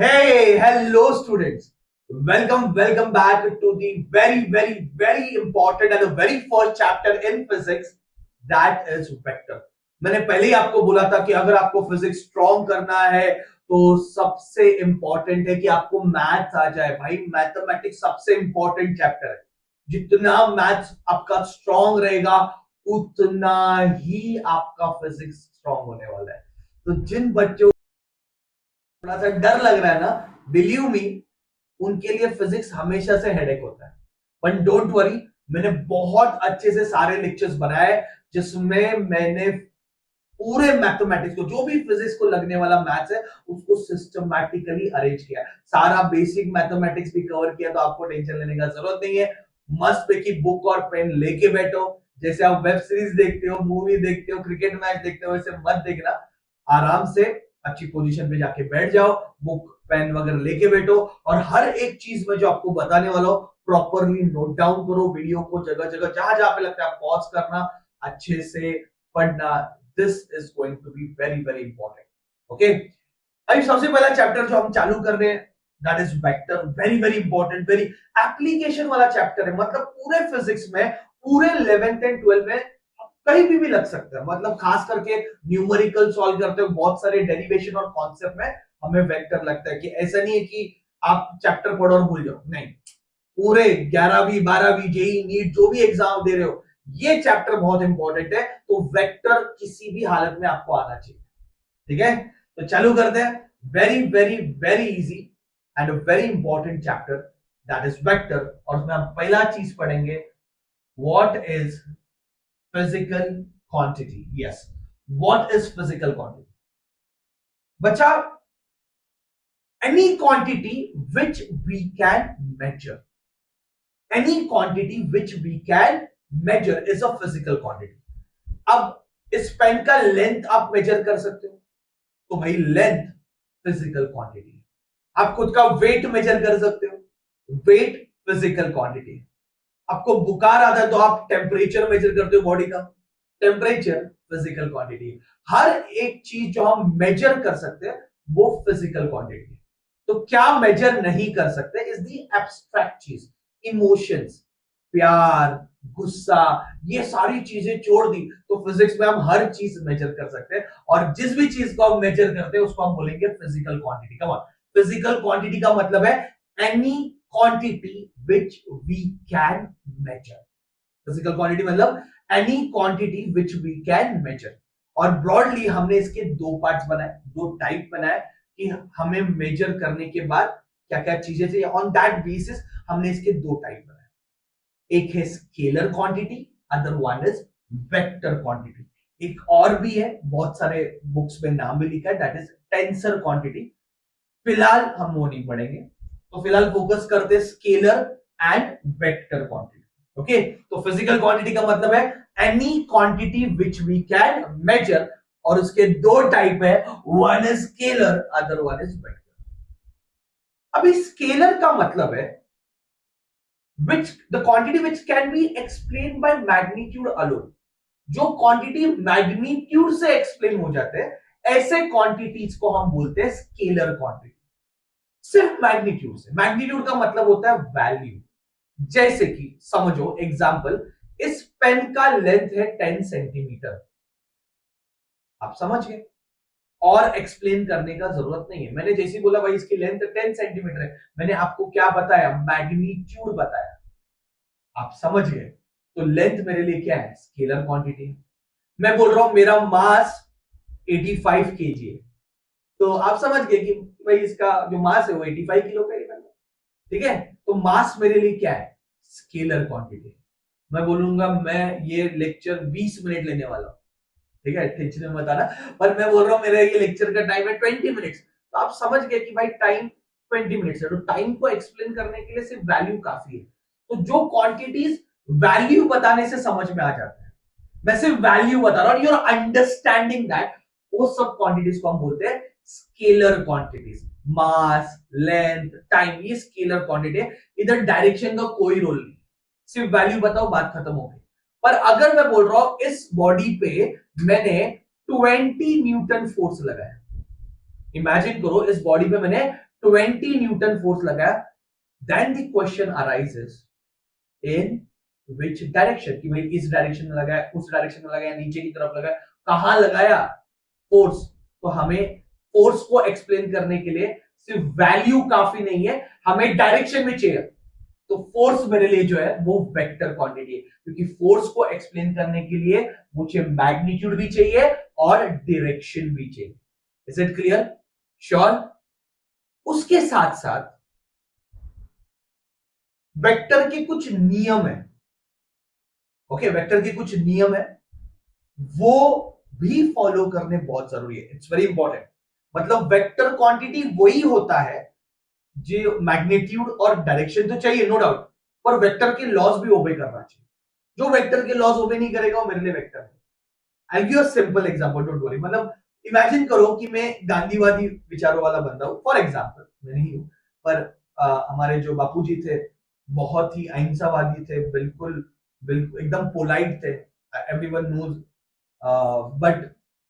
Hey, hello students. Welcome back to the very important and a very first chapter in physics, that is vector. मैंने पहले ही आपको बोला था कि अगर आपको फिजिक्स स्ट्रॉन्ग करना है तो सबसे इंपॉर्टेंट है कि आपको मैथ्स आ जाए। भाई मैथमेटिक्स सबसे इंपॉर्टेंट चैप्टर है। जितना मैथ्स आपका स्ट्रॉन्ग रहेगा उतना ही आपका फिजिक्स स्ट्रॉन्ग होने वाला है। तो जिन बच्चों थोड़ा सा डर लग रहा है ना, बिलीव मी, उनके लिए फिजिक्स हमेशा से हेडेक होता है। बट डोंट वरी, मैंने बहुत अच्छे से सारे लेक्चर्स बनाए जिसमें मैंने पूरे मैथमेटिक्स को, जो भी फिजिक्स को लगने वाला मैथ्स है, उसको सिस्टमैटिकली अरेंज किया। सारा बेसिक मैथमेटिक्स भी कवर किया, तो आपको टेंशन लेने का जरूरत नहीं है। मस्त पे की बुक और पेन लेके बैठो। जैसे आप वेब सीरीज देखते हो, मूवी देखते हो, क्रिकेट मैच देखते हो, वैसे मत देखना। आराम से अच्छी पोजीशन पे जाके बैठ जाओ, बुक पेन वगैरह लेके बैठो और हर एक चीज में जो आपको बताने वाला हो प्रॉपरली नोट डाउन करो। वीडियो को जगह जगह जहां जहां पे लगता है पॉज करना, अच्छे से पढ़ना। This is going to be very important. Okay, अभी सबसे पहला चैप्टर जो हम चालू कर रहे हैं that is vector. Very important, very application वाला चैप्टर है। मतलब पूरे फिजिक्स में, पूरे 11th एंड 12th में कहीं भी लग सकता है। मतलब खास करके न्यूमेरिकल सॉल्व करते हो, बहुत सारे डेरिवेशन और कॉन्सेप्ट में हमें वेक्टर लगता है। कि ऐसा नहीं है कि आप चैप्टर पढ़ो और भूल जाओ, नहीं। पूरे 11वीं 12वीं जेई नीट जो भी एग्जाम दे रहे हो, ये चैप्टर बहुत इंपॉर्टेंट है। तो वेक्टर किसी भी हालत में आपको आना चाहिए। ठीक है, तो चालू करते हैं। Very easy and very important chapter that is vector. और उसमें हम पहला चीज पढ़ेंगे, what is physical quantity. Yes, what is physical quantity? बच्चा, any quantity which we can measure, any quantity which we can measure is a physical quantity. अब इस pen का लेंथ आप मेजर कर सकते हो, तो भाई लेंथ फिजिकल क्वांटिटी है। आप खुद का वेट मेजर कर सकते हो, वेट फिजिकल क्वांटिटी है। आपको बुखार आता है तो आप टेम्परेचर मेजर करते हो बॉडी का, टेम्परेचर फिजिकल क्वांटिटी है। हर एक चीज जो हम मेजर कर सकते हैं वो फिजिकल क्वांटिटी है। तो क्या मेजर नहीं कर सकते इज दी एब्स्ट्रैक्ट चीज, इमोशंस, प्यार, गुस्सा, ये सारी चीजें छोड़ दी तो फिजिक्स में हम हर चीज मेजर कर सकते हैं। और जिस भी चीज को हम मेजर करते हैं उसको हम बोलेंगे physical quantity. Come on, physical quantity का मतलब है any quantity which we can measure. Physical quantity मतलब any quantity which we can measure. और ब्रॉडली हमने इसके दो पार्ट्स बनाए, दो टाइप बनाए कि हमें मेजर करने के बाद क्या क्या चीजें चाहिए। ऑन दैट बेसिस हमने इसके दो टाइप बनाए, एक है scalar quantity, other one is vector quantity. एक और भी है, बहुत सारे बुक्स में नाम भी लिखा है, दैट इज टेंसर क्वांटिटी। फिलहाल हम वो नहीं पढ़ेंगे, तो फिलहाल फोकस करते हैं scalar and vector quantity. Okay, तो फिजिकल क्वांटिटी का मतलब है any quantity which we can measure, और उसके दो टाइप है, one is scalar, other one is vector. अभी स्केलर का मतलब है which the quantity which can be explained by magnitude alone। जो क्वांटिटी मैग्नीट्यूड से एक्सप्लेन हो जाते हैं, ऐसे क्वांटिटीज को हम बोलते हैं स्केलर क्वांटिटी। सिर्फ मैग्नीट्यूड से। मैग्नीट्यूड का मतलब होता है वैल्यू। जैसे कि समझो एग्जांपल, इस पेन का लेंथ है 10 सेंटीमीटर। आप समझ गए, और एक्सप्लेन करने का जरूरत नहीं है। मैंने जैसे बोला भाई इसकी लेंथ 10 सेंटीमीटर है, मैंने आपको क्या बताया? मैग्नीट्यूड बताया। आप समझ गए, तो लेंथ मेरे लिए क्या है? Scalar quantity. मैं बोल रहा हूं मेरा मास 85 केजी है, तो आप समझ गए कि भाई इसका जो मास है वो 85 किलो का ही बन। ठीक है, तो मास मेरे लिए क्या है? Scalar quantity. मैं बोलूंगा मैं ये लेक्चर 20 मिनट लेने वाला हूं, ठीक है, टेंशन में मत आना, पर मैं बोल रहा हूं मेरा ये लेक्चर का टाइम है 20 मिनट्स, तो आप समझ गए कि भाई टाइम 20 मिनट्स है। तो टाइम को एक्सप्लेन करने के लिए सिर्फ वैल्यू काफी है। तो जो क्वांटिटीज वैल्यू बताने से समझ में आ जाता है, मैं सिर्फ वैल्यू बता रहा हूं, यूर अंडरस्टैंडिंग दैट, वो सब क्वांटिटीज को हम बोलते हैं स्केलर क्वांटिटीज। मास, लेंथ, टाइम, ये स्केलर क्वांटिटी है। इधर डायरेक्शन का कोई रोल नहीं, सिर्फ वैल्यू बताओ, बात खत्म हो गई। पर अगर मैं बोल रहा हूं इस बॉडी पे मैंने 20 न्यूटन फोर्स लगाया, इमेजिन करो इस बॉडी पे मैंने 20 न्यूटन फोर्स लगाया, then the question arises in which direction, कि भाई इस डायरेक्शन में लगाया, उस डायरेक्शन में लगाया, नीचे की तरफ लगाया, कहां लगाया फोर्स। तो हमें फोर्स को एक्सप्लेन करने के लिए सिर्फ वैल्यू काफी नहीं है, हमें डायरेक्शन भी चाहिए। तो फोर्स मेरे लिए जो है वो वेक्टर क्वांटिटी है, क्योंकि फोर्स को एक्सप्लेन करने के लिए मुझे मैग्नीट्यूड भी चाहिए और डायरेक्शन भी चाहिए। Is it clear? श्योर। उसके साथ साथ वेक्टर के कुछ नियम है। ओके, वेक्टर के कुछ नियम है, वो भी फॉलो करने बहुत जरूरी है। It's very important. मतलब वेक्टर क्वांटिटी वही होता है जो मैग्नीट्यूड और डायरेक्शन तो चाहिए, नो डाउट, पर वेक्टर के लॉज भी ओबे करना चाहिए। जो वेक्टर के लॉज ओबे नहीं करेगा वो मेरे लिए वेक्टर है। I give a simple example, don't worry. मतलब इमेजिन करो कि मैं गांधीवादी विचारों वाला बंदा हूं, फॉर एग्जांपल। मैं नहीं हूं, पर हमारे जो बापूजी थे बहुत ही अहिंसावादी थे, बिल्कुल बिल्कुल एकदम पोलाइट थे, एवरीवन नोज। बट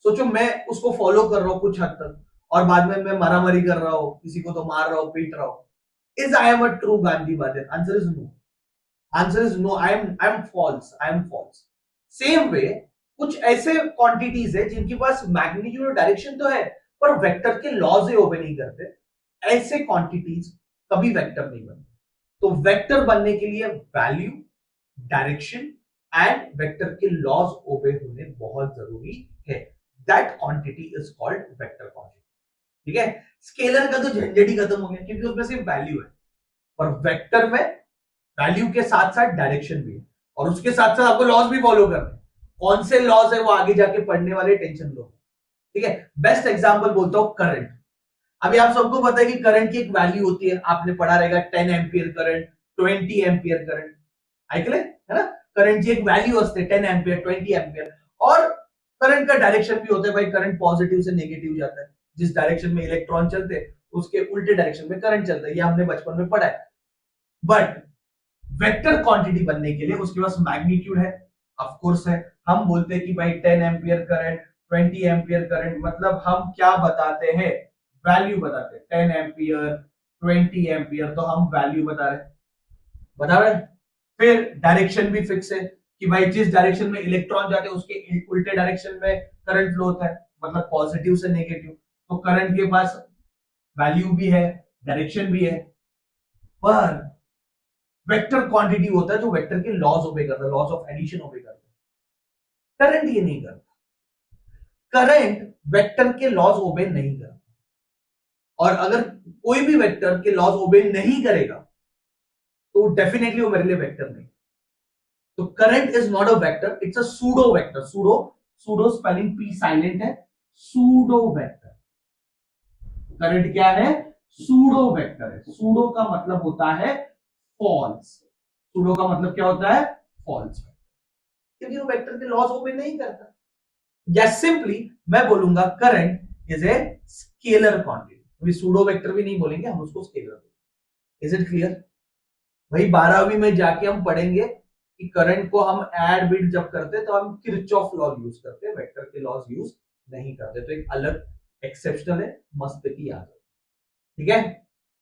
सोचो मैं उसको फॉलो कर रहा हूं कुछ हद तक, और बाद में मैं मारामारी कर रहा हूं, किसी को तो मार रहा हूं, पीट रहा हूं। Is I am a true गांधीवादी? Answer is no. Answer is no, I am false, I am false. Same way कुछ ऐसे क्वांटिटीज है जिनके पास मैग्नीट्यूड और डायरेक्शन तो है, पर वेक्टर के लॉज ही ओबे नहीं करते। ऐसे क्वांटिटीज कभी वेक्टर नहीं बनते। तो वेक्टर बनने के लिए वैल्यू, डायरेक्शन एंड वेक्टर के लॉज ओबे होने बहुत जरूरी है। That quantity is called vector quantity. ठीक है, स्केलर का तो झंझट ही खत्म हो गया, क्योंकि उसमें सिर्फ वैल्यू है। और वेक्टर में वैल्यू के साथ साथ डायरेक्शन भी है, और उसके साथ साथ आपको लॉज भी फॉलो करने हैं। कौन से लॉज है वो आगे जाके पढ़ने वाले, टेंशन लो। ठीक है, बेस्ट एग्जांपल बोलता हूं करंट। अभी आप सबको पता है कि करंट की एक वैल्यू होती है, आपने पढ़ा रहेगा 10 एम्पियर करंट, 20 एम्पियर करंट। आइकले है ना, करंट की एक वैल्यू असते 10 एम्पियर, 20 एम्पियर। और करंट का डायरेक्शन भी होता है भाई, करंट पॉजिटिव से नेगेटिव जाता है। जिस डायरेक्शन में इलेक्ट्रॉन चलते हैं उसके उल्टे डायरेक्शन में करंट चलता है, ये हमने बचपन में पढ़ा है। बट वेक्टर क्वांटिटी बनने के लिए उसके पास मैग्नीट्यूड है, ऑफ कोर्स है। हम बोलते हैं कि भाई 10 एम्पियर करंट, 20 एम्पियर करंट, मतलब हम क्या बताते हैं, वैल्यू बताते हैं। 10 एम्पियर, 20 एम्पियर, तो हम वैल्यू बता रहे हैं। फिर डायरेक्शन भी फिक्स है कि भाई जिस डायरेक्शन में इलेक्ट्रॉन जाते हैं उसके उल्टे डायरेक्शन में करंट फ्लो होता है, मतलब पॉजिटिव से नेगेटिव। तो करंट के पास वैल्यू भी है, डायरेक्शन भी है। पर वेक्टर क्वांटिटी होता है जो वेक्टर के लॉज ओबे करता है, लॉज ऑफ एडिशन ओबे करता है। करंट ये नहीं करता। करंट वेक्टर के लॉज ओबे नहीं करता, और अगर कोई भी वेक्टर के लॉज ओबे नहीं करेगा तो डेफिनेटली वो मेरे लिए वेक्टर नहीं। तो current is not a vector, it's a pseudo vector. Pseudo, pseudo spelling P silent है, सूडो वेक्टर। करंट क्या है? सूडो वेक्टर है। सूडो का मतलब होता है फॉल्स। सूडो का मतलब क्या होता है? फॉल्स, क्योंकि वो वेक्टर के लॉज ओबे नहीं करता। या सिंपली मैं बोलूंगा current is a scalar quantity. अभी सूडो वेक्टर भी नहीं बोलेंगे, हम उसको स्केलर। Is it clear? भाई 12वीं में जाके हम पढ़ेंगे कि करंट को हम ऐड बिट जब करते हैं तो हम किरचॉफ लॉ यूज करते हैं, वेक्टर के लॉज यूज नहीं करते। तो एक अलग एक्सेप्शनल है, मस्त की याद है। ठीक है,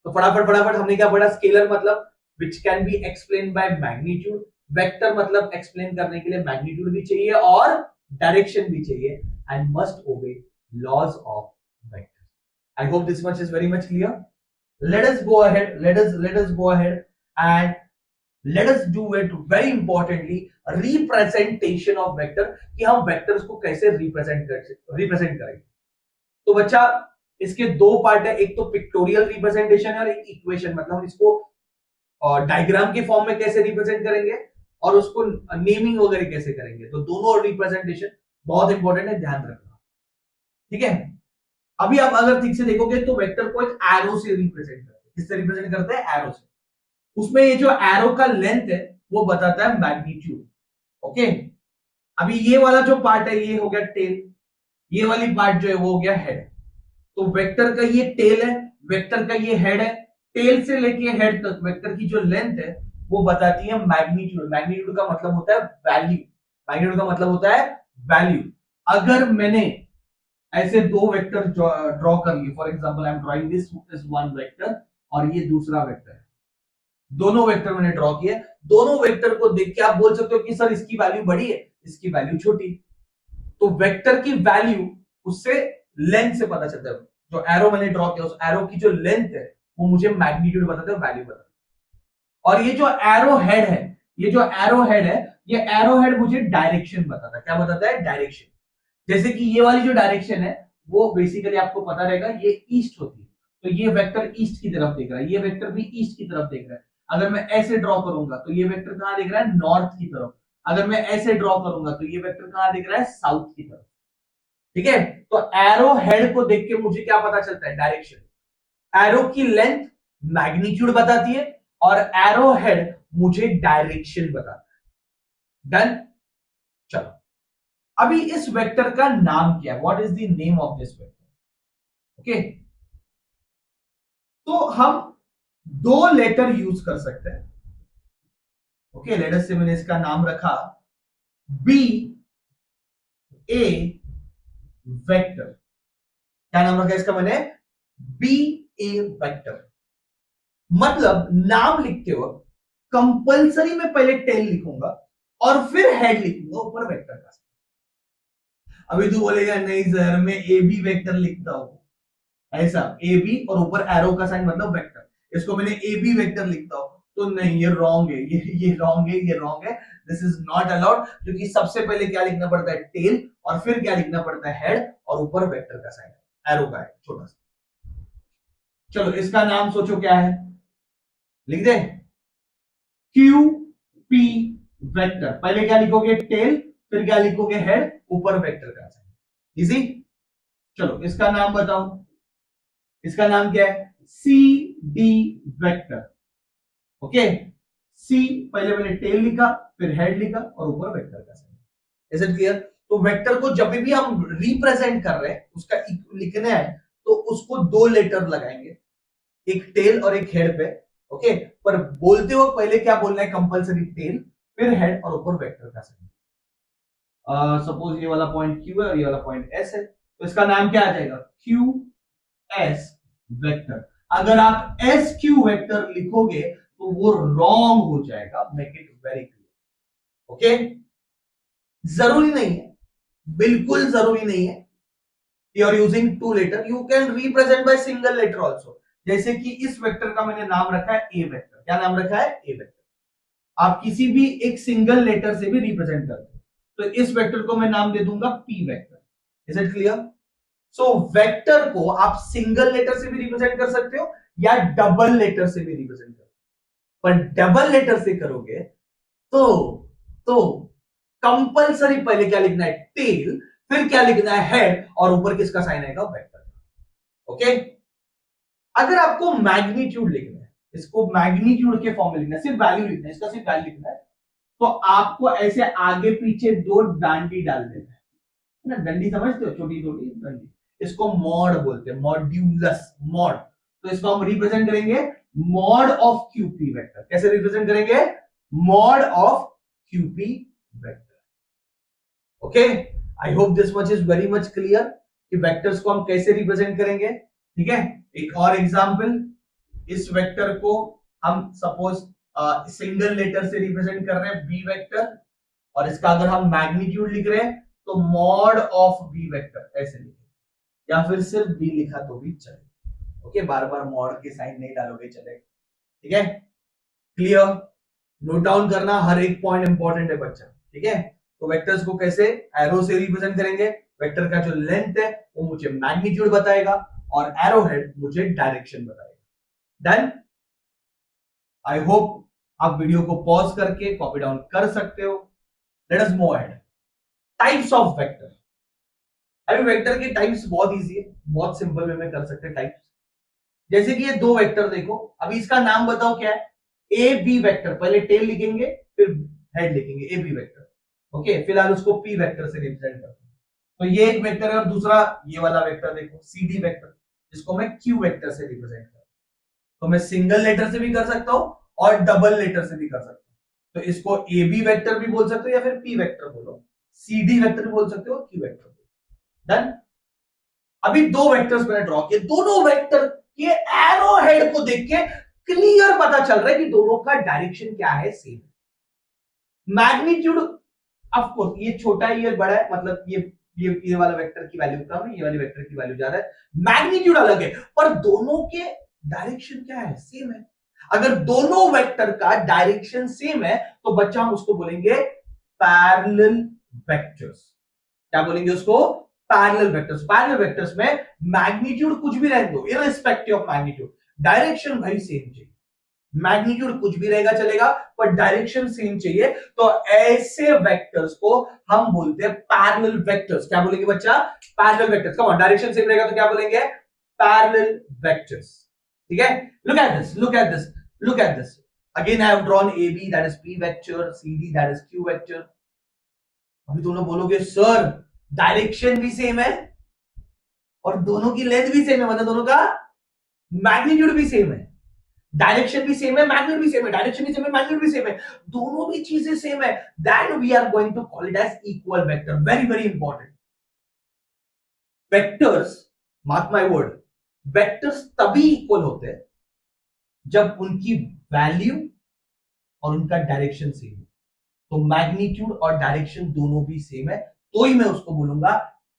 तो फटाफट फटाफट हमने क्या पढ़ा? स्केलर मतलब which can be explain by magnitude. Vector मतलब एक्सप्लेन करने के लिए मैग्नीट्यूड भी चाहिए और डायरेक्शन भी चाहिए, and must obey laws of vector. I hope this much is very much clear. Let us go ahead, let us go ahead and let us do it very importantly, representation of vector, कि हम vectors को कैसे represent करेंगे। तो बच्चा इसके दो part है, एक तो पिक्टोरियल रिप्रेजेंटेशन है और एक इक्वेशन, मतलब हम इसको डायग्राम के फॉर्म में कैसे रिप्रेजेंट करेंगे और उसको नेमिंग वगैरह कैसे करेंगे। तो दोनों रिप्रेजेंटेशन बहुत इंपॉर्टेंट है, ध्यान रखना। ठीक है, अभी आप अगर ठीक से देखोगे तो वेक्टर को एक एरो से रिप्रेजेंट करते हैं। किससे रिप्रेजेंट करते हैं? एरो से। उसमें ये जो एरो का लेंथ है वो बताता है मैग्नीट्यूड। ओके, अभी ये वाला जो पार्ट है ये हो गया टेल, ये वाली पार्ट जो है वो हो गया हेड। तो वेक्टर का ये टेल है, वेक्टर का ये हेड है। टेल से लेके हेड तक वेक्टर की जो लेंथ है वो बताती है मैग्नीट्यूड। मैग्नीट्यूड का मतलब होता है वैल्यू। मैग्नीट्यूड का मतलब होता है वैल्यू। अगर मैंने ऐसे दो वेक्टर ड्रॉ कर लिए, for example I am drawing this is one vector और ये दूसरा वेक्टर है, दोनों वेक्टर मैंने ड्रॉ किए, दोनों वेक्टर को देख के आप बोल सकते हो कि सर इसकी वैल्यू बड़ी है, इसकी वैल्यू छोटी। तो वेक्टर की वैल्यू उससे लेंथ से पता चलता है, जो एरो मैंने ड्रॉ किया उस एरो की जो लेंथ है वो मुझे मैग्नीट्यूड बताता है, वैल्यू बताता है। और ये जो एरो हेड है, ये जो एरो हेड है, ये एरो हेड मुझे डायरेक्शन बताता है। क्या बताता है? डायरेक्शन। जैसे कि ये वाली जो डायरेक्शन है वो बेसिकली आपको पता रहेगा ये ईस्ट होती है, तो ये वेक्टर ईस्ट की तरफ देख रहा है, ये वेक्टर भी ईस्ट की तरफ देख रहा है। अगर मैं ऐसे ड्रॉ करूंगा तो ये वेक्टर कहां देख रहा है? नॉर्थ की तरफ। अगर मैं ऐसे ड्रॉ करूंगा तो ये वेक्टर कहां देख रहा है? साउथ की तरफ। ठीक है, तो एरो हेड को देख के मुझे क्या पता चलता है? डायरेक्शन। एरो की लेंथ मैग्नीट्यूड बताती है और एरो हेड मुझे डायरेक्शन बताता है। डन। चलो, अभी इस वेक्टर का नाम क्या है? What is the name of this vector? Okay, तो हम दो लेटर यूज कर सकते हैं। ओके, लेट अस से मैंने इसका नाम रखा बी ए वेक्टर। क्या नाम रखा इसका मैंने? बी ए वेक्टर। मतलब नाम लिखते हो कंपलसरी में पहले टेल लिखूंगा और फिर हेड लिखूंगा ऊपर वेक्टर का। अभी तू बोलेगा नहीं सर मैं ए बी वेक्टर लिखता हूं, ऐसा ए बी और ऊपर एरो का साइन मतलब वेक्टर, इसको मैंने ए बी वेक्टर लिखता हूं, तो नहीं, ये रॉन्ग है, ये रॉन्ग है, ये रॉन्ग है, दिस इज नॉट अलाउड। क्योंकि सबसे पहले क्या लिखना पड़ता है? टेल, और फिर क्या लिखना पड़ता है? हेड, और ऊपर वेक्टर का साइन एरो का है छोटा सा। चलो इसका नाम सोचो क्या है, लिख दे क्यू पी वेक्टर। पहले क्या लिखोगे? टेल, फिर क्या लिखोगे? हेड, ऊपर वेक्टर का साइन। इजी। चलो इसका नाम बताओ, इसका नाम क्या है? C D vector. Okay, see पहले मैंने टेल लिखा, फिर हेड लिखा और ऊपर वेक्टर का साइन। Is it clear? तो वेक्टर को जब भी हम रिप्रेजेंट कर रहे हैं, उसका लिखना है तो उसको दो लेटर लगाएंगे, एक टेल और एक हेड पे। ओके, पर बोलते हो पहले क्या बोलना है? कंपलसरी टेल, फिर हेड और ऊपर वेक्टर का साइन। सपोज ये वाला पॉइंट क्यू है और ये वाला पॉइंट एस है, तो इसका नाम क्या आ जाएगा? Q S vector. अगर आप एस क्यू वेक्टर लिखोगे तो वो रॉन्ग हो जाएगा, make it very clear. Okay, जरूरी नहीं है, बिल्कुल जरूरी नहीं है you are using two letter, you can represent by single letter also. जैसे कि इस वेक्टर का मैंने नाम रखा है ए वेक्टर। क्या नाम रखा है? ए वेक्टर। आप किसी भी एक सिंगल लेटर से भी रिप्रेजेंट करते हो, तो इस वेक्टर को मैं नाम दे दूंगा P vector. Is it clear? So vector को आप सिंगल लेटर से भी रिप्रेजेंट कर सकते हो या डबल लेटर से भी रिप्रेजेंट कर, पर डबल लेटर से करोगे तो तो कंपलसरी पहले क्या लिखना है? टेल, फिर क्या लिखना है? हेड, और ऊपर किसका साइन आएगा? वेक्टर। ओके, अगर आपको मैग्नीट्यूड लिखना है, इसको मैग्नीट्यूड के फॉर्म में लिखना है, सिर्फ वैल्यू लिखना है, इसका सिर्फ वैल्यू लिखना है, तो आपको ऐसे आगे पीछे दो डांडी डाल देना है ना। डंडी समझते हो? छोटी छोटी डंडी, इसको मॉड बोलते हैं, मॉड्यूलस, मॉड। तो इसको हम रिप्रेजेंट करेंगे मॉड ऑफ क्यूपी वेक्टर। कैसे रिप्रेजेंट करेंगे? Mod of QP vector. Okay, I hope this much is very much clear कि वेक्टर्स को हम कैसे रिप्रेजेंट करेंगे। ठीक है, एक और एग्जांपल, इस वेक्टर को हम सपोज सिंगल लेटर से रिप्रेजेंट कर रहे हैं बी वेक्टर, और इसका अगर हम मैग्नीट्यूड लिख रहे हैं तो मॉड ऑफ बी वेक्टर ऐसे लिखे, या फिर सिर्फ बी लिखा तो भी चले। ओके, बार बार मॉड के साइन नहीं डालोगे चले। ठीक है, क्लियर? नोट डाउन करना, हर एक पॉइंट इंपॉर्टेंट है बच्चा। ठीक है, तो वेक्टर्स को कैसे एरो से रिप्रेजेंट करेंगे? वेक्टर का जो लेंथ है वो मुझे मैग्नीट्यूड बताएगा और एरो हेड मुझे डायरेक्शन बताएगा। डन। आई होप आप वीडियो को पॉज करके कॉपी डाउन कर सकते हो। Let us move ahead. Types of vector. अभी वेक्टर के टाइप्स बहुत इजी है, बहुत सिंपल वे में कर सकते हैं टाइप्स। जैसे कि ये दो वेक्टर देखो, अभी इसका नाम बताओ क्या है? A B vector. पहले टेल लिखेंगे फिर हेड लिखेंगे, ए बी वेक्टर। ओके, फिलहाल उसको पी वेक्टर से रिप्रेजेंट करते हैं। तो ये एक वेक्टर है और दूसरा ये वाला वेक्टर देखो सी डी वेक्टर, जिसको मैं क्यू वेक्टर से रिप्रेजेंट करता हूं। तो मैं सिंगल लेटर से भी कर सकता हूं और डबल लेटर से भी कर सकता हूं। तो इसको ए बी वेक्टर भी बोल सकते हो या फिर पी वेक्टर बोलो, सी डी वेक्टर भी बोल सकते हो, क्यू वेक्टर बोलो। डन। अभी दो वेक्टर्स मैंने ड्रॉ किए, दोनों वेक्टर के एरो हेड को देख के क्लियर पता चल रहा है कि दोनों का डायरेक्शन क्या है, सेम। मैग्नीट्यूड ऑफ कोर्स ये छोटा है ये बड़ा है, मतलब ये वाला वेक्टर की वैल्यू कम है, ये वाली वेक्टर की वैल्यू ज्यादा है, मैग्नीट्यूड अलग है, पर दोनों के डायरेक्शन क्या है, सेम है। अगर दोनों वेक्टर का डायरेक्शन सेम है तो बच्चा हम उसको बोलेंगे पैरेलल वेक्टर्स। क्या बोलेंगे उसको, पैरेलल वेक्टर्स। पैरेलल वेक्टर्स में मैग्नीट्यूड कुछ भी रहने दो, इररिस्पेक्टिव ऑफ मैग्नीट्यूड, डायरेक्शन भाई सेम चाहिए। मैग्नीट्यूड कुछ भी रहेगा चलेगा, पर डायरेक्शन सेम चाहिए, तो ऐसे वेक्टर्स को हम बोलते हैं पैरेलल वेक्टर्स। क्या बोलेंगे बच्चा, parallel vectors. Come on, direction same रहेगा तो क्या बोलेंगे, पैरेलल वेक्टर्स। ठीक है, look at this, look at this, look at this. Again I have drawn AB, that is P vector, CD that is Q vector. अभी दोनों बोलोगे sir direction भी सेम है और दोनों की लेंथ भी सेम है, मतलब दोनों का मैग्नीट्यूड भी सेम है, डायरेक्शन भी सेम है, मैग्नीट्यूड भी सेम है, डायरेक्शन भी सेम है, मैग्नीट्यूड भी सेम है, दोनों भी चीजें सेम है, then we are going to call it as equal vector. Very very important. Vectors, mark my word, vectors तभी इक्वल होते हैं जब उनकी वैल्यू और उनका डायरेक्शन सेम है। तो मैग्नीट्यूड और डायरेक्शन दोनों भी सेम है, तो ही मैं उसको बोलूंगा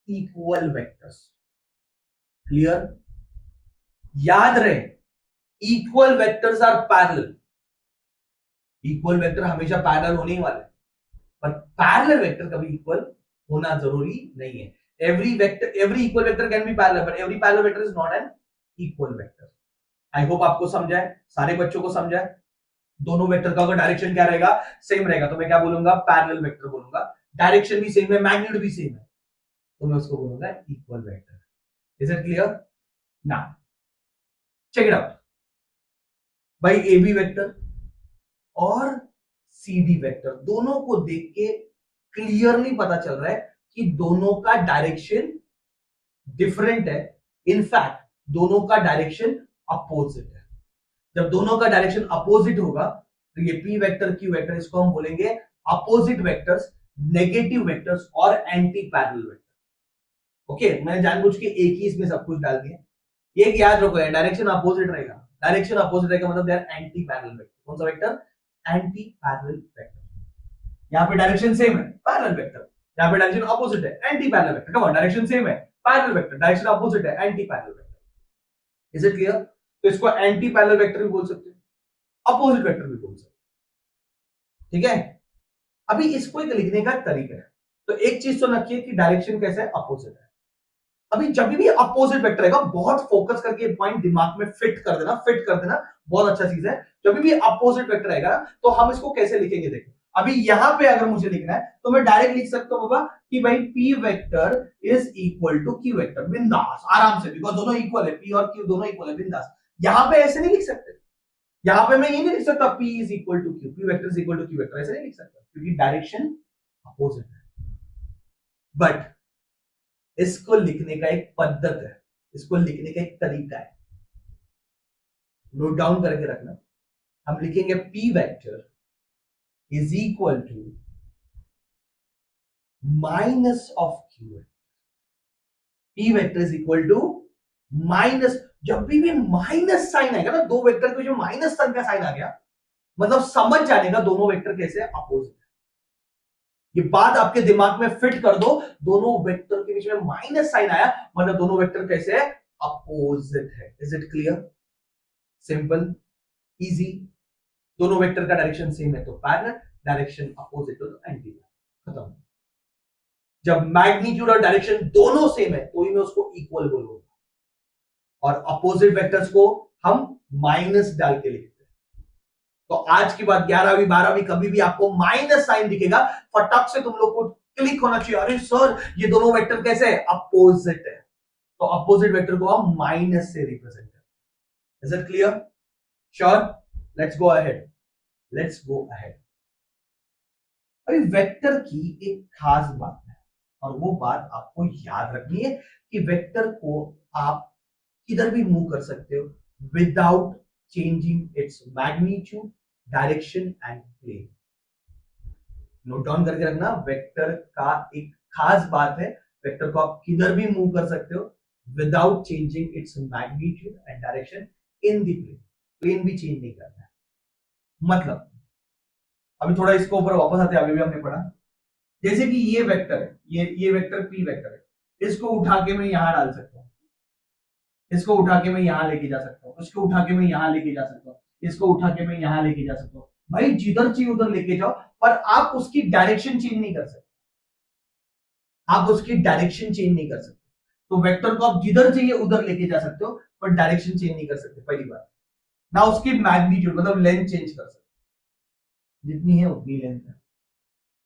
इक्वल वेक्टर्स। क्लियर, याद रहे equal vectors are parallel. Equal vector हमेशा पैरेलल होने ही वाले, पर पैरेलल वेक्टर कभी इक्वल होना जरूरी नहीं है। Every vector, every equal vector can be parallel, but every parallel vector is not an equal vector. I hope आपको समझा है, सारे बच्चों को समझा है। दोनों वेक्टर का अगर डायरेक्शन क्या रहेगा, सेम रहेगा, तो मैं क्या बोलूंगा, पैरेलल वेक्टर बोलूंगा। डायरेक्शन भी सेम है, मैग्नीट्यूड भी सेम है, तो मैं उसको बोलूंगा equal vector. Is it clear? ना चेक इट आउट भाई, AB वेक्टर और CD वेक्टर दोनों को देख के क्लियरली पता चल रहा है कि दोनों का डायरेक्शन डिफरेंट है। इनफैक्ट दोनों का डायरेक्शन अपोजिट है। जब दोनों का डायरेक्शन अपोजिट होगा तो ये P वेक्टर Q वेक्टर, इसको हम बोलेंगे अपोजिट वेक्टर्स, नेगेटिव वेक्टर्स और एंटी पैरेलल वेक्टर। ओके, मैंने जानबूझ के एक ही इसमें सब कुछ डाल दिया। ये याद रखो, डायरेक्शन अपोजिट रहेगा, डायरेक्शन अपोजिट रहेगा मतलब they are anti parallel vector. कौन सा वेक्टर, एंटी पैरेलल वेक्टर। यहां पे डायरेक्शन सेम है, पैरेलल वेक्टर। यहां पे डायरेक्शन अपोजिट है, anti parallel vector. Come on, direction same है, पैरेलल वेक्टर, डायरेक्शन अपोजिट है, anti parallel vector. Is it clear? तो इसको एंटी पैरेलल वेक्टर भी बोल सकते हैं, अपोजिट वेक्टर भी बोल सकते हैं। ठीक है, अभी इसको एक लिखने का तरीका है। तो एक चीज तो रखिए कि डायरेक्शन कैसे है, अपोजिट है। अभी जब भी अपोजिट वेक्टर आएगा, बहुत फोकस करके पॉइंट दिमाग में फिट कर देना, फिट कर देना, बहुत अच्छा चीज है। जब भी अपोजिट वेक्टर आएगा तो हम इसको कैसे लिखेंगे, देखो अभी यहां पे अगर मुझे लिखना है तो मैं डायरेक्ट लिख सकता हूं बाबा कि भाई P vector is equal to Q vector, बिंदास आराम से, बिकॉज दोनों इक्वल है, P और Q दोनों इक्वल है, बिंदास। यहां पे ऐसे नहीं लिख सकते, यहां पे मैं ये नहीं लिख सकता P is equal to Q, P vector is equal to Q vector, ऐसे नहीं लिख सकता क्योंकि डायरेक्शन अपोजिट है। बट इसको लिखने का एक पद्धत है, इसको लिखने का एक तरीका है, नोट डाउन करके रखना। हम लिखेंगे P vector is equal to minus of Q vector. P vector is equal to minus, जब भी माइनस साइन आएगा ना, दो वेक्टर के जो माइनस साइन का साइन आ गया, मतलब समझ जाने का दोनों वेक्टर कैसे अपोजिट है। ये बात आपके दिमाग में फिट कर दो, दोनों वेक्टर के बीच में माइनस साइन आया मतलब दोनों वेक्टर कैसे है, अपोजिट है। Is it clear? Simple, easy. दोनों वेक्टर का डायरेक्शन सेम है तो पैरेलल, डायरेक्शन अपोजिट हो तो एंटी, खत्म। जब मैग्नीट्यूड और डायरेक्शन दोनों सेम है तो ही मैं उसको इक्वल बोलूंगा, और अपोजिट वेक्टर्स को हम माइनस डाल के लिखते हैं। तो आज की बात 11वीं 12वीं कभी भी आपको माइनस साइन दिखेगा, फटाक से तुम लोग को क्लिक होना चाहिए, अरे सर ये दोनों वेक्टर कैसे है, अपोजिट है, तो अपोजिट वेक्टर को हम माइनस से रिप्रेजेंट करें। Is it clear? Sure? Let's go ahead, let's go ahead. अभी वेक्टर की एक खास बात है, और वो बात आपको याद रखनी है कि वेक्टर को आप किधर भी मूव कर सकते हो without changing its magnitude, direction and plane. Note down करके रखना, वेक्टर का एक खास बात है, वेक्टर को आप किधर भी मूव कर सकते हो without changing its magnitude and direction in the plane. Plane भी चेंज नहीं करना है। मतलब अभी थोड़ा इसको ऊपर वापस आते हैं, अभी भी हमने पढ़ा जैसे कि ये वेक्टर है, ये वेक्टर पी वेक्टर है, इसको उठा के मैं यहां डाल सकता हूं, इसको उठा के मैं यहां लेके जा सकता हूं, इसको उठा के मैं यहां लेके जा सकता हूं, इसको उठा के मैं यहां लेके जा सकता हूं। भाई जिधर चाहिए उधर लेके जाओ, पर आप उसकी डायरेक्शन चेंज नहीं कर सकते, आप उसकी डायरेक्शन चेंज नहीं कर सकते। तो वेक्टर को आप जिधर चाहिए उधर लेके जा सकते हो, पर डायरेक्शन चेंज नहीं कर सकते, पहली बात। ना उसकी मैग्नीट्यूड मतलब लेंथ चेंज कर सकते, जितनी है उतनी लेंथ है।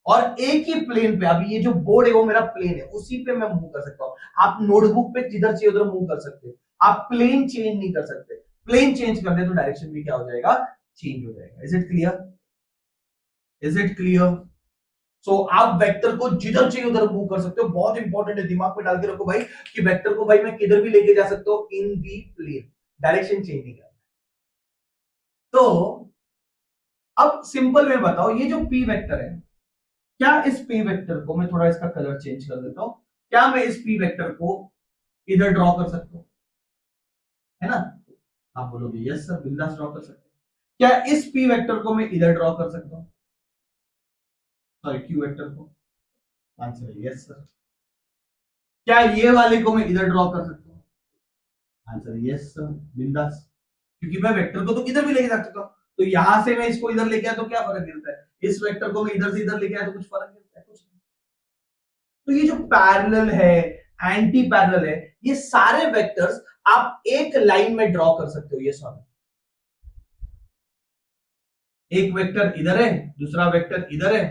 और एक ही प्लेन पे, अभी ये जो बोर्ड है वो मेरा प्लेन है, उसी पे मैं मूव कर सकता हूं। आप नोटबुक पे जिधर चाहिए उधर मूव कर सकते हो, आप प्लेन चेंज नहीं कर सकते। प्लेन चेंज कर दे तो डायरेक्शन भी क्या हो जाएगा, चेंज हो जाएगा। Is it clear? Is it clear? So आप वेक्टर को जिधर चाहिए उधर मूव कर सकते हो। बहुत इंपॉर्टेंट है, दिमाग में डाल के रखो भाई कि वेक्टर को भाई मैं किधर भी लेके जा सकता हूं इन दी प्लेन, डायरेक्शन चेंज नहीं करना। तो अब सिंपल में बताओ, ये जो पी वेक्टर है, क्या इस पी वेक्टर को मैं थोड़ा इसका कलर चेंज कर देता हूं, क्या मैं इस पी वेक्टर को इधर ड्रॉ कर सकता हूं? है ना? आप बोलोगे यस सर, बिंदास ड्रॉ कर सकते हैं। क्या इस पी वेक्टर को मैं इधर ड्रॉ कर सकता हूं, सॉरी क्यू वेक्टर को? आंसर है यस सर। क्या ये वाले को मैं इधर ड्रॉ कर सकता हूं? आंसर है यस सर, बिंदास। क्योंकि मैं वेक्टर को तो किधर भी लेके जा सकता हूं। तो यहां से मैं इसको इधर लेके आया तो क्या फर्क गिरता है, इस वेक्टर को मैं इधर से इधर लेके आया तो कुछ फर्क गिरता है? कुछ नहीं। तो ये जो पैरेलल है, एंटी पैरेलल है, ये सारे वेक्टर्स आप एक लाइन में ड्रॉ कर सकते हो। ये सॉरी, एक वेक्टर इधर है, दूसरा वेक्टर इधर है,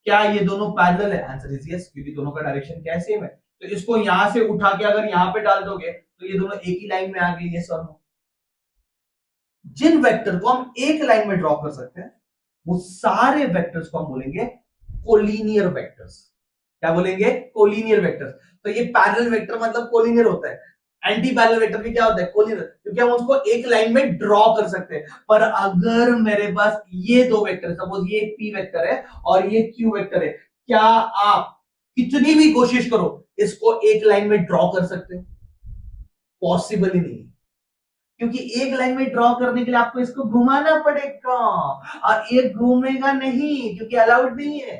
क्या ये दोनों पैरेलल है? आंसर इज यस, क्योंकि दोनों का डायरेक्शन क्या है, सेम है। तो इसको यहां से उठा के अगर यहां पे डाल दोगे तो ये दोनों एक ही लाइन में आ गए। यस और नो? जिन वेक्टर को हम एक लाइन में ड्रॉ कर सकते हैं वो सारे वेक्टर्स को हम बोलेंगे कोलिनियर वेक्टर्स। क्या बोलेंगे? Collinear vectors. तो ये पैरेलल वेक्टर मतलब कोलिनियर होता है, एंटी पैरेलल वेक्टर भी क्या होता है, कोलिनियर, क्योंकि हम उसको एक लाइन में ड्रॉ कर सकते हैं। पर अगर मेरे पास ये दो वेक्टर, सपोज ये पी वेक्टर है और ये क्यू वेक्टर है, क्या आप कितनी भी कोशिश करो इसको एक लाइन में ड्रॉ कर सकते हो? पॉसिबल ही नहीं, क्योंकि एक लाइन में ड्रॉ करने के लिए आपको इसको घुमाना पड़ेगा और ये घूमेगा नहीं क्योंकि अलाउड नहीं है।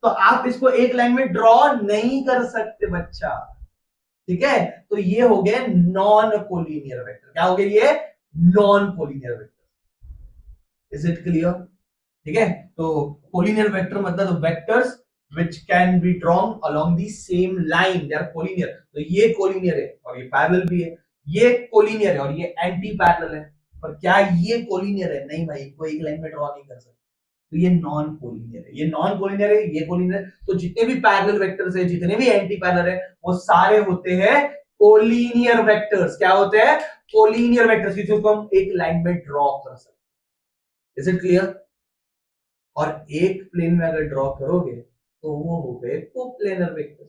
तो आप इसको एक लाइन में ड्रॉ नहीं कर सकते बच्चा। ठीक है? तो ये हो गए नॉन कोलिनियर वेक्टर। क्या हो गए ये? Non collinear vector. Is it clear? ठीक है? तो कोलिनियर वेक्टर मतलब vectors which can be drawn along the same line, they are collinear। तो ये कोलिनियर है और ये पैरेलल भी है, ये कोलिनियर है और ये एंटी पैरेलल है। पर क्या ये कोलिनियर है? नहीं भाई, कोई एक लाइन में ड्रॉ नहीं कर सकते। तो ये नॉन कोलिनियर है, ये नॉन कोलिनियर है, ये कोलिनियर है। तो जितने भी पैरेलल वेक्टर्स है, जितने भी एंटी पैरेलल है, वो सारे होते हैं कोलिनियर वेक्टर्स। क्या होते हैं? कोलिनियर वेक्टर्स, जिसको हम एक लाइन में ड्रॉ कर सकते हैं। Is it clear? और एक प्लेन में अगर ड्रॉ करोगे तो वो हो गए कोप्लेनर वेक्टर।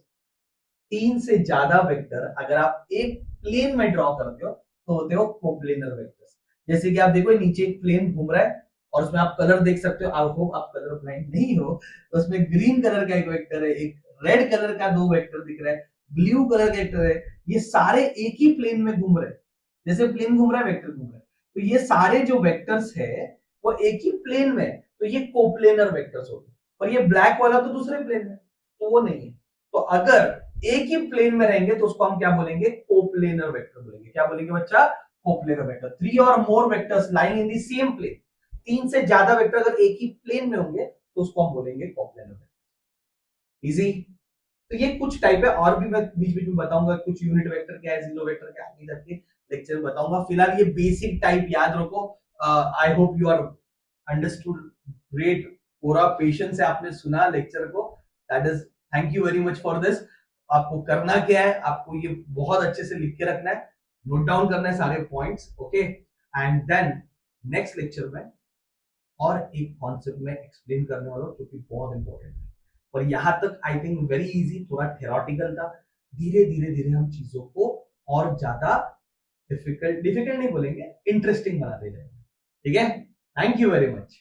तीन से ज्यादा वेक्टर अगर आप एक प्लेन में ड्रॉ करते हो तो होते हो कोप्लेनर वेक्टर्स। जैसे कि आप देखो नीचे एक प्लेन घूम रहा है और उसमें आप कलर देख सकते हो। आई होप आप कलर ब्लाइंड नहीं हो। तो उसमें ग्रीन कलर का एक वेक्टर है, एक रेड कलर का दो वेक्टर दिख रहा है, ब्लू कलर का वेक्टर है। ये सारे एक ही प्लेन में घूम रहे हैं। जैसे प्लेन घूम रहा है, वेक्टर घूम रहा है, तो ये सारे जो वेक्टर्स है वो एक ही प्लेन में, तो ये कोप्लेनर वेक्टर्स होते हैं। और ये ब्लैक वाला तो दूसरे प्लेन में, तो वो नहीं है। तो अगर एक ही प्लेन में रहेंगे तो उसको हम क्या बोलेंगे? कोप्लेनर वेक्टर बोलेंगे। क्या बोलेंगे बच्चा? Coplanar vector. थ्री और more vectors lying in the same plane. तीन से ज्यादा वेक्टर अगर एक ही प्लेन में होंगे तो उसको हम बोलेंगे कोप्लेनर वेक्टर। इजी? तो ये कुछ टाइप है, और भी मैं बीच बीच में बताऊंगा कुछ यूनिट वेक्टर क्या है, जीरो वेक्टर क्या है, आगे जाके लेक्चर में बताऊंगा। फिलहाल ये बेसिक टाइप याद रखो। I hope you are understood. Great, पूरा पेशेंस से आपने सुना लेक्चर को। That is, thank you very much for this. आपको करना क्या है, आपको ये बहुत अच्छे से लिख के रखना है, नोट डाउन करना है सारे points, okay. And then next lecture में और एक कॉन्सेप्ट में एक्सप्लेन करने वाला हूं जो कि बहुत इंपॉर्टेंट है। और यहां तक आई थिंक वेरी इजी, थोड़ा थेरोटिकल था। धीरे धीरे धीरे हम चीजों को और ज्यादा डिफिकल्ट डिफिकल्ट नहीं बोलेंगे, इंटरेस्टिंग बनाते जाएंगे। ठीक है? Thank you very much.